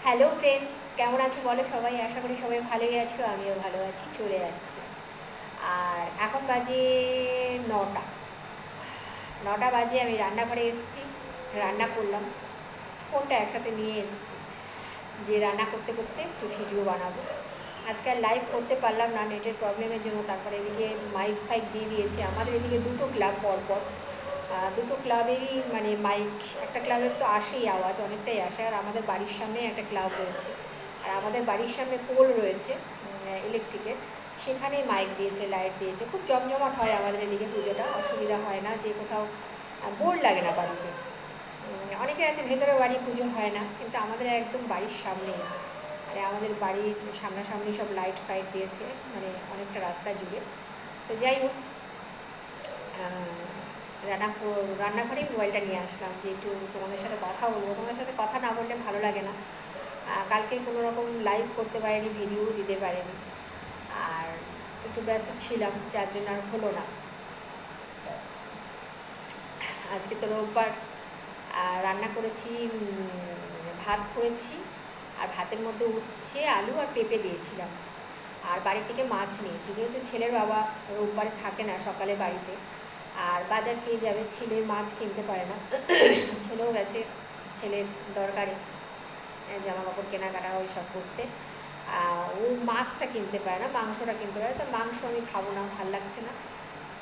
Hello friends, কেমন আছো বলো সবাই? আশা করি সবাই ভালোই আছো, আমিও ভালো আছি, চলে যাচ্ছি। আর এখন বাজে 9টা। 9টা বাজে, আমি রান্নাঘরে এসেছি, রান্না করলাম। ফোনটা একসাথে নিয়ে এসেছি যে রান্না করতে করতে একটু ভিডিও বানাবো। আজকে আর লাইভ করতে পারলাম না নেটের প্রবলেমের জন্য। তারপরে এদিকে মাইক ফাইক দিয়ে দিয়েছে আমাদের এদিকে দুটো ক্লাব পরপর। দুটো ক্লাবেরই মানে মাইক, একটা ক্লাবের তো আসেই আওয়াজ, অনেকটাই আসে। আর আমাদের বাড়ির সামনে একটা ক্লাব রয়েছে, আর আমাদের বাড়ির সামনে পোল রয়েছে ইলেকট্রিকের, সেখানেই মাইক দিয়েছে, লাইট দিয়েছে। খুব জমজমাট হয় আমাদের এদিকে পুজোটা, অসুবিধা হয় না, যে কোথাও বোর লাগে না বাড়িতে। অনেকে আছে ভেতরে বাড়ি পুজো হয় না, কিন্তু আমাদের একদম বাড়ির সামনেই, মানে আমাদের বাড়ির সামনাসামনি সব লাইট ফাইট দিয়েছে, মানে অনেকটা রাস্তা জুড়ে। তো যাই হোক, রান্নাঘরেই মোবাইলটা নিয়ে আসলাম যে একটু তোমাদের সাথে কথা বলবো। তোমাদের সাথে কথা না বললে ভালো লাগে না। কালকে কোনো রকম লাইভ করতে পারিনি, ভিডিও দিতে পারিনি, আর একটু ব্যস্ত ছিলাম, যার জন্য আর হলো না। আজকে তো রোববার। রান্না করেছি, ভাত করেছি, আর ভাতের মধ্যে উচ্ছে আলু আর পেঁপে দিয়েছিলাম। আর বাড়ি থেকে মাছ নিয়েছি, যেহেতু ছেলের বাবা রোববারে থাকে না সকালে বাড়িতে, আর বাজার খেয়ে যাবে, ছেলে মাছ কিনতে পারে না। ছেলেও গেছে ছেলের দরকারে জামা কাপড় কেনাকাটা ওই সব করতে। ও মাছটা কিনতে পারে না, মাংসটা কিনতে পারে। তো মাংস আমি খাবো না, ভাল লাগছে না।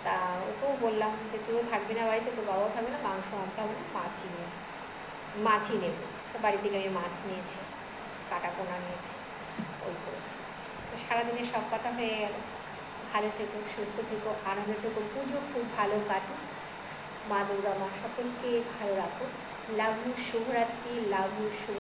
তা ওকেও বললাম যে তুইও থাকবি না বাড়িতে, তো বাবাও থাকবে না, মাংস আনতে হবে না, মাছই নেব। তো বাড়ি থেকে আমি মাছ নিয়েছি, কাটা পোনা নিয়েছি, ওই করেছি। তো সারাদিনের সব কথা হয়ে গেল। ভালো থেকো, সুস্থ থেকো, আনন্দ থেকো, পুজো খুব ভালো কাটুক। মা দুর্গা মা সকলকে ভালো রাখো। লাভ ইউ, শুভরাত্রি। Love you, Shubho.